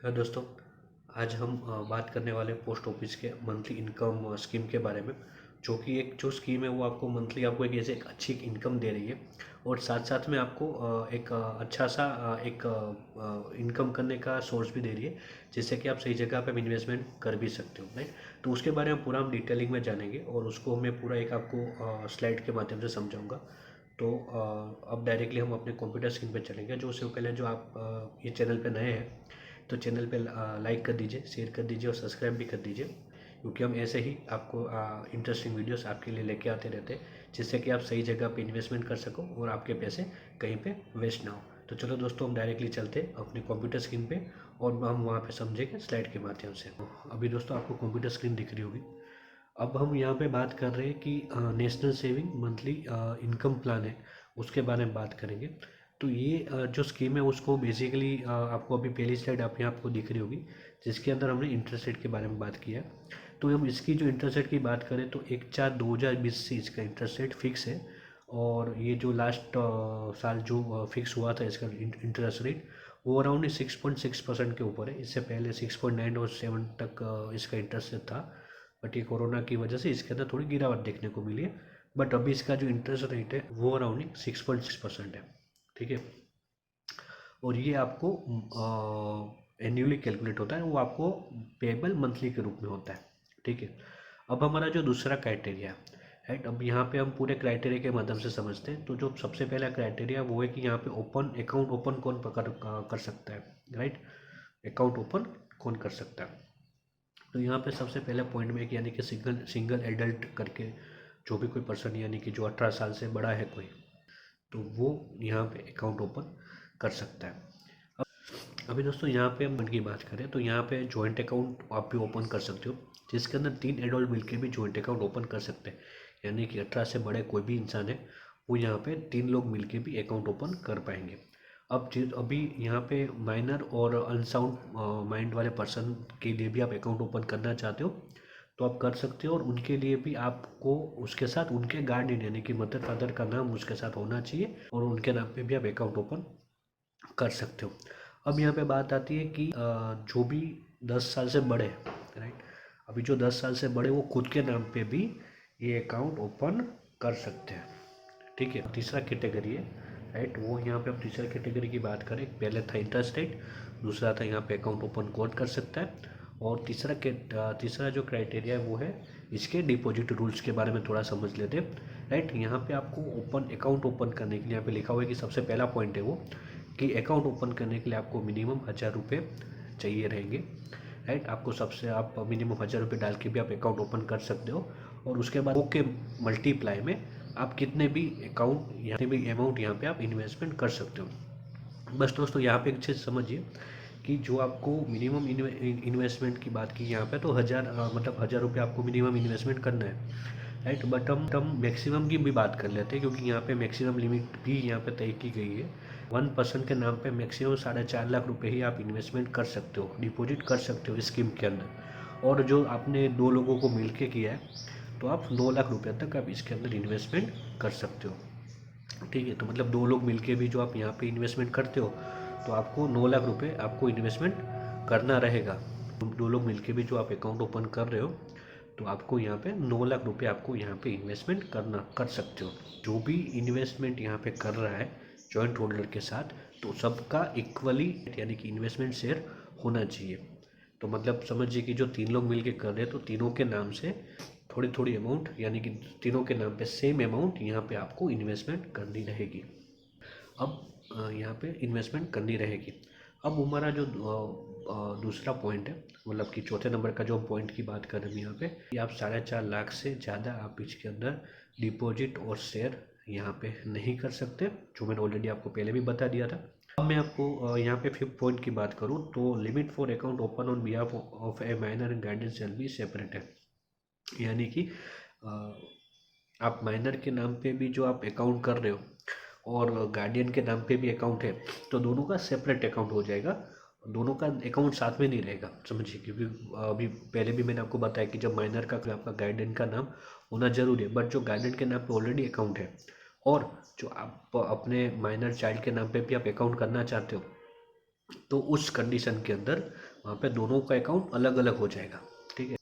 Hello दोस्तों। आज हम बात करने वाले हैं पोस्ट ऑफिस के मंथली इनकम स्कीम के बारे में। जो स्कीम है वो आपको मंथली आपको एक अच्छी इनकम दे रही है और साथ साथ में आपको एक अच्छा सा एक इनकम करने का सोर्स भी दे रही है, जिससे कि आप सही जगह पे इन्वेस्टमेंट कर भी सकते हो, राइट। तो उसके बारे में पूरा हम डिटेलिंग में जानेंगे और उसको मैं पूरा एक आपको स्लाइड के माध्यम से समझाऊंगा। तो अब डायरेक्टली हम अपने कंप्यूटर स्क्रीन पे चलेंगे। जो उससे पहले जो आप ये चैनल पे नए हैं तो चैनल पे लाइक कर दीजिए, शेयर कर दीजिए और सब्सक्राइब भी कर दीजिए, क्योंकि हम ऐसे ही आपको इंटरेस्टिंग वीडियोस आपके लिए लेके आते रहते हैं, जिससे कि आप सही जगह पे इन्वेस्टमेंट कर सको और आपके पैसे कहीं पे वेस्ट ना हो। तो चलो दोस्तों, हम डायरेक्टली चलते हैं अपने कंप्यूटर स्क्रीन पे और हम वहाँ पे समझेंगे स्लाइड के माध्यम से। अभी दोस्तों आपको कंप्यूटर स्क्रीन दिख रही होगी। अब हम यहाँ पे बात कर रहे हैं कि national saving monthly income plan है, उसके बारे में बात करेंगे। तो ये जो स्कीम है उसको बेसिकली आपको अभी पहली स्लाइड आप यहाँ आपको दिख रही होगी, जिसके अंदर हमने इंटरेस्ट रेट के बारे में बात किया। तो हम इसकी जो इंटरेस्ट रेट की बात करें तो 1/4/2020 से इसका इंटरेस्ट रेट फिक्स है। और ये जो लास्ट साल जो फिक्स हुआ था इसका इंटरेस्ट रेट, वो अराउंड 6.6% के ऊपर है। इससे पहले 6.9 और 7 तक इसका इंटरेस्ट रेट था, बट ये कोरोना की वजह से इसके अंदर थोड़ी गिरावट देखने को मिली है। बट अभी इसका जो इंटरेस्ट रेट है वो अराउंड 6.6% है, ठीक है। और ये आपको एन्युअली कैलकुलेट होता है, वो आपको पेबल मंथली के रूप में होता है, ठीक है। अब हमारा जो दूसरा क्राइटेरिया है, राइट। अब यहाँ पे हम पूरे क्राइटेरिया के माध्यम से समझते हैं। तो जो सबसे पहला क्राइटेरिया वो है कि यहाँ पे ओपन कौन कर सकता है, राइट। अकाउंट ओपन कौन कर सकता है। तो यहाँ पे सबसे पहले पॉइंट में, यानी कि सिंगल सिंगल एडल्ट करके जो भी कोई पर्सन, यानी कि जो 18 साल से बड़ा है कोई, तो वो यहाँ पे अकाउंट ओपन कर सकता है। अभी दोस्तों यहाँ पे हम की बात करें तो यहाँ पे जॉइंट अकाउंट आप भी ओपन कर सकते हो, जिसके अंदर 3 एडल्ट मिलके भी जॉइंट अकाउंट ओपन कर सकते हैं। यानी कि 18 से बड़े कोई भी इंसान है वो यहाँ पे 3 लोग मिलके भी अकाउंट ओपन कर पाएंगे। अभी यहाँ पे माइनर और अनसाउंड माइंड वाले पर्सन के लिए भी आप अकाउंट ओपन करना चाहते हो तो आप कर सकते हो, और उनके लिए भी आपको उसके साथ उनके गार्डियन यानी कि मदर फादर का नाम उसके साथ होना चाहिए, और उनके नाम पे भी आप अकाउंट ओपन कर सकते हो। अब यहाँ पे बात आती है कि जो भी 10 साल से बड़े हैं, राइट। अभी जो 10 साल से बड़े वो खुद के नाम पे भी ये अकाउंट ओपन कर सकते हैं, ठीक है। तीसरा कैटेगरी है, राइट। वो यहाँ पे अब तीसरा कैटेगरी की बात करें, पहले था इंटरेस्ट रेट, दूसरा था यहाँ पे अकाउंट ओपन कौन कर सकता है, और तीसरा जो क्राइटेरिया है वो है इसके डिपॉजिट रूल्स के बारे में थोड़ा समझ लेते हैं, राइट। यहाँ पे आपको अकाउंट ओपन करने के लिए यहाँ पे लिखा हुआ है कि सबसे पहला पॉइंट है वो कि अकाउंट ओपन करने के लिए आपको मिनिमम 1000 रुपये चाहिए रहेंगे, राइट। आपको सबसे आप मिनिमम 1000 रुपये डाल के भी आप अकाउंट ओपन कर सकते हो, और उसके बाद ओके मल्टीप्लाई में आप कितने भी अमाउंट यहाँ पे आप इन्वेस्टमेंट कर सकते हो। बस दोस्तों यहाँ पे एक चीज़ समझिए कि जो आपको मिनिमम इन्वेस्टमेंट की बात की यहाँ पे, तो मतलब 1000 रुपये आपको मिनिमम इन्वेस्टमेंट करना है, राइट। बट हम मैक्सिमम की भी बात कर लेते हैं, क्योंकि यहाँ पे मैक्सिमम लिमिट भी यहाँ पे तय की गई है। 1 पर्सन के नाम पे मैक्सिमम 4.5 लाख रुपये ही आप इन्वेस्टमेंट कर सकते हो, डिपॉजिट कर सकते हो इस स्कीम के अंदर। और जो आपने 2 लोगों को मिल के किया है तो आप 9 लाख रुपये तक आप इसके अंदर इन्वेस्टमेंट कर सकते हो, ठीक है। तो मतलब 2 लोग मिलके भी जो आप यहाँ पे इन्वेस्टमेंट करते हो तो आपको 9 लाख रुपये आपको इन्वेस्टमेंट करना रहेगा। 2 लोग मिलके भी जो आप अकाउंट ओपन कर रहे हो तो आपको यहाँ पे 9 लाख रुपये आपको यहाँ पे इन्वेस्टमेंट कर सकते हो। जो भी इन्वेस्टमेंट यहाँ पे कर रहा है जॉइंट होल्डर के साथ, तो सबका इक्वली यानी कि इन्वेस्टमेंट शेयर होना चाहिए। तो मतलब समझिए कि जो 3 लोग मिलके कर रहे हैं तो तीनों के नाम से थोड़ी थोड़ी अमाउंट, यानी कि तीनों के नाम पे सेम अमाउंट यहाँ पे आपको इन्वेस्टमेंट करनी रहेगी। अब यहाँ पे इन्वेस्टमेंट करनी रहेगी। अब हमारा जो दूसरा पॉइंट है, मतलब कि चौथे नंबर का जो पॉइंट की बात कर रहे हैं यहाँ पे, कि आप 4.5 लाख से ज़्यादा आप इसके अंदर डिपॉजिट और शेयर यहाँ पे नहीं कर सकते, जो मैंने ऑलरेडी आपको पहले भी बता दिया था। अब मैं आपको यहाँ पे 5th पॉइंट की बात करूँ तो limit for account open on behalf of A minor and guardian shall be separate है। यानी कि आप माइनर के नाम पे भी जो आप अकाउंट कर रहे हो और गार्डियन के नाम पे भी अकाउंट है, तो दोनों का सेपरेट अकाउंट हो जाएगा, दोनों का अकाउंट साथ में नहीं रहेगा, समझिए। क्योंकि अभी पहले भी मैंने आपको बताया कि जब माइनर का आपका गार्डियन का नाम होना जरूरी है, बट जो गार्डियन के नाम पे ऑलरेडी अकाउंट है और जो आप अपने माइनर चाइल्ड के नाम पे भी आप अकाउंट करना चाहते हो, तो उस कंडीशन के अंदर वहाँ पे दोनों का अकाउंट अलग अलग हो जाएगा। ठीक है,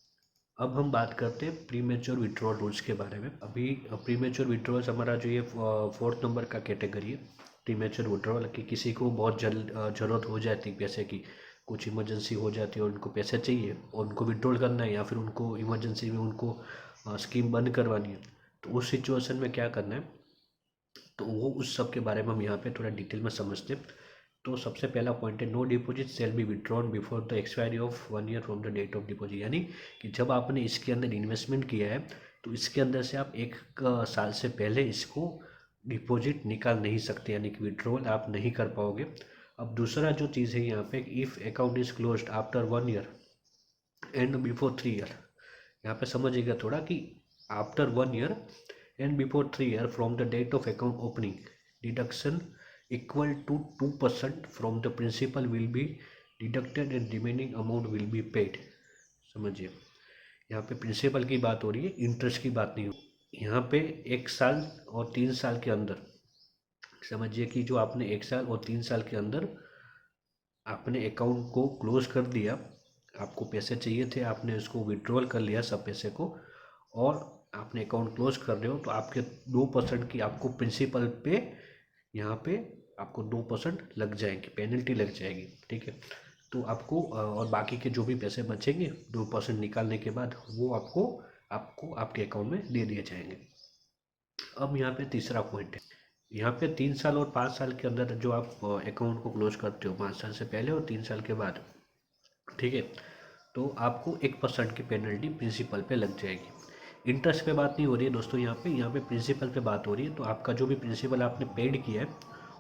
अब हम बात करते हैं प्री मेच्योर विड्रॉल रूल्स के बारे में। अभी प्री मेच्योर विड्रॉल्स हमारा जो ये 4th नंबर का कैटेगरी है, प्री मेच्योर विड्रॉल, कि किसी को बहुत जल्द ज़रूरत हो जाती है पैसे की, कुछ इमरजेंसी हो जाती है और उनको पैसे चाहिए और उनको विड्रॉल करना है, या फिर उनको इमरजेंसी में उनको स्कीम बंद करवानी है, तो उस सिचुएशन में क्या करना है, तो वो उस सब के बारे में हम यहाँ पे थोड़ा डिटेल में समझते हैं। तो सबसे पहला पॉइंट है, no deposit shall be withdrawn before the expiry of 1 year from the date of deposit. यानी कि जब आपने इसके अंदर इन्वेस्टमेंट किया है तो इसके अंदर से आप 1 साल से पहले इसको डिपॉजिट निकाल नहीं सकते, यानी कि विड्रॉल आप नहीं कर पाओगे। अब दूसरा जो चीज़ है यहाँ पे, if account is closed after 1 year and before 3 year, यहाँ पे समझिएगा थोड़ा कि after 1 year and before 3 year from the date of account opening, deduction equal to 2% from the principal will be deducted and remaining amount will be paid। समझिए, यहाँ पे principal की बात हो रही है, इंटरेस्ट की बात नहीं हो। यहाँ पे 1 साल और 3 साल के अंदर, समझिए कि जो आपने 1 साल और 3 साल के अंदर आपने अकाउंट को क्लोज कर दिया, आपको पैसे चाहिए थे, आपने उसको विड्रॉल कर लिया सब पैसे को, और आपने अकाउंट क्लोज कर रहे हो, तो आपके 2% की आपको प्रिंसिपल पे यहाँ पे आपको 2% लग जाएगी, पेनल्टी लग जाएगी। ठीक है, तो आपको और बाकी के जो भी पैसे बचेंगे 2% निकालने के बाद वो आपको आपको आपके अकाउंट में दे दिए जाएंगे। अब यहाँ पे तीसरा पॉइंट है, यहाँ पे 3 साल और 5 साल के अंदर जो आप अकाउंट को क्लोज करते हो, 5 साल से पहले और 3 साल के बाद, ठीक है, तो आपको 1% की पेनल्टी प्रिंसिपल पे लग जाएगी। इंटरेस्ट पे बात नहीं हो रही है दोस्तों, यहाँ पे प्रिंसिपल पे बात हो रही है। तो आपका जो भी प्रिंसिपल आपने पेड किया है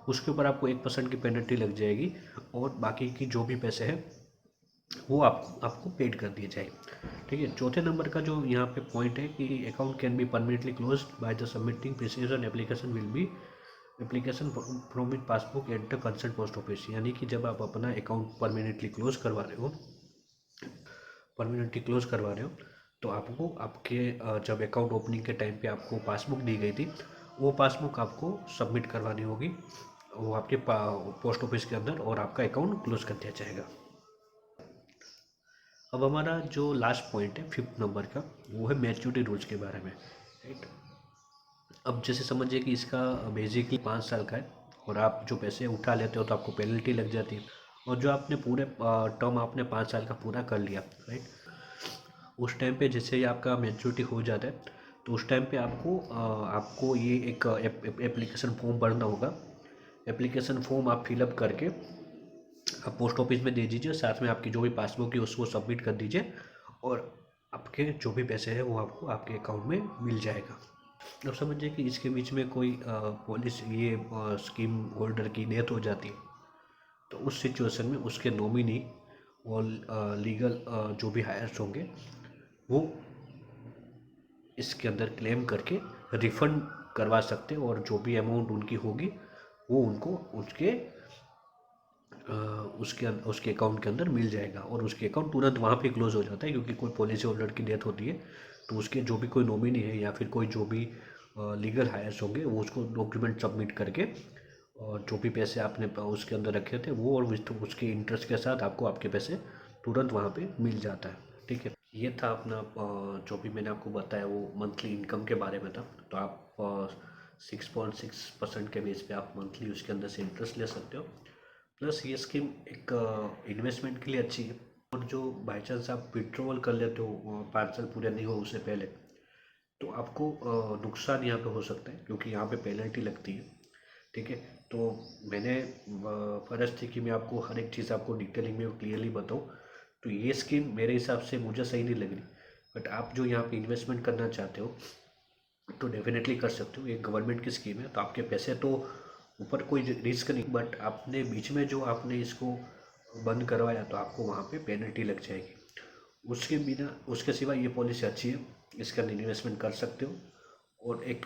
उसके ऊपर आपको 1% की पेनल्टी लग जाएगी, और बाकी की जो भी पैसे हैं वो आपको पेड कर दिए जाएंगे। ठीक है, चौथे नंबर का जो यहाँ पे पॉइंट है कि account can be permanently close by the submitting precision application will be application from it passbook at the concern post office. यानी कि जब आप अपना अकाउंट परमानेंटली क्लोज करवा रहे हो, तो आपको आपके जब अकाउंट ओपनिंग के टाइम पे आपको पासबुक दी गई थी, वो पासबुक आपको सबमिट करवानी होगी, वो आपके पोस्ट ऑफिस के अंदर, और आपका अकाउंट क्लोज कर दिया जाएगा। अब हमारा जो लास्ट पॉइंट है 5th नंबर का, वो है मैच्योरिटी रूल्स के बारे में। राइट, अब जैसे समझिए कि इसका बेसिकली 5 साल का है, और आप जो पैसे उठा लेते हो तो आपको पेनल्टी लग जाती है, और जो आपने पूरे टर्म आपने 5 साल का पूरा कर लिया, राइट, उस टाइम पे जैसे ही आपका मैच्योरिटी हो जाता है, तो उस टाइम पे आपको ये एक एप्लीकेशन फॉर्म भरना होगा। एप्लीकेशन फॉर्म आप फिलअप करके आप पोस्ट ऑफिस में दे दीजिए, साथ में आपकी जो भी पासबुक है उसको सबमिट कर दीजिए, और आपके जो भी पैसे हैं वो आपको आपके अकाउंट में मिल जाएगा। अब समझिए कि इसके बीच में कोई पॉलिसी ये स्कीम होल्डर की डेथ हो जाती है, तो उस सिचुएशन में उसके नॉमिनी और लीगल जो भी हायर्स होंगे वो इसके अंदर क्लेम करके रिफ़ंड करवा सकते हैं, और जो भी अमाउंट उनकी होगी वो उनको उसके अकाउंट के अंदर मिल जाएगा, और उसके अकाउंट तुरंत वहाँ पे क्लोज हो जाता है। क्योंकि कोई पॉलिसी होल्डर की डेथ होती है तो उसके जो भी कोई नॉमिनी है या फिर कोई जो भी लीगल हायर्स होंगे वो उसको डॉक्यूमेंट सबमिट करके, और जो भी पैसे आपने उसके अंदर रखे थे वो, और उसके इंटरेस्ट के साथ आपको आपके पैसे तुरंत वहाँ पे मिल जाता है। ठीक है, ये था अपना जो भी मैंने आपको बताया वो मंथली इनकम के बारे में था। तो आप 6.6% के बेस पे आप मंथली उसके अंदर से इंटरेस्ट ले सकते हो। प्लस ये स्कीम एक इन्वेस्टमेंट के लिए अच्छी है, और जो बाई चांस आप विड्रॉल कर लेते हो 5 साल पूरे नहीं हो उससे पहले, तो आपको नुकसान यहाँ पे हो सकता है, क्योंकि यहाँ पे पेनल्टी लगती है। ठीक है, तो मैंने फ़र्ज़ थी कि मैं आपको हर एक चीज़ आपको डिटेलिंग में क्लियरली बताऊँ। तो ये स्कीम मेरे हिसाब से मुझे सही नहीं लग रही, बट आप जो यहाँ पे इन्वेस्टमेंट करना चाहते हो तो डेफिनेटली कर सकते हो। ये गवर्नमेंट की स्कीम है, तो आपके पैसे तो ऊपर कोई रिस्क नहीं, बट आपने बीच में जो आपने इसको बंद करवाया तो आपको वहाँ पे पेनल्टी लग जाएगी। उसके सिवा ये पॉलिसी अच्छी है, इसका इन्वेस्टमेंट कर सकते हो, और एक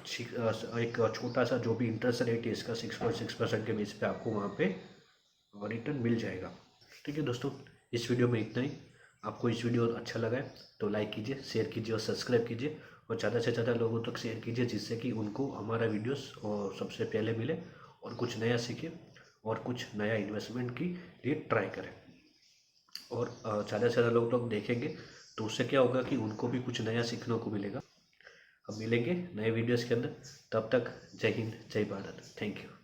छोटा सा जो भी इंटरेस्ट रेट है इसका 6.6% के बेस पे आपको वहाँ पे रिटर्न मिल जाएगा। ठीक है दोस्तों, इस वीडियो में इतना ही। आपको इस वीडियो अच्छा लगा है तो लाइक कीजिए, शेयर कीजिए और सब्सक्राइब कीजिए, और ज़्यादा से ज़्यादा लोगों तक शेयर कीजिए, जिससे कि उनको हमारा वीडियोस और सबसे पहले मिले, और कुछ नया सीखें और कुछ नया इन्वेस्टमेंट की लिए ट्राई करें। और ज़्यादा से ज़्यादा लोग देखेंगे, तो उससे क्या होगा कि उनको भी कुछ नया सीखने को मिलेगा। अब मिलेंगे नए वीडियोज़ के अंदर, तब तक जय हिंद जय भारत, थैंक यू।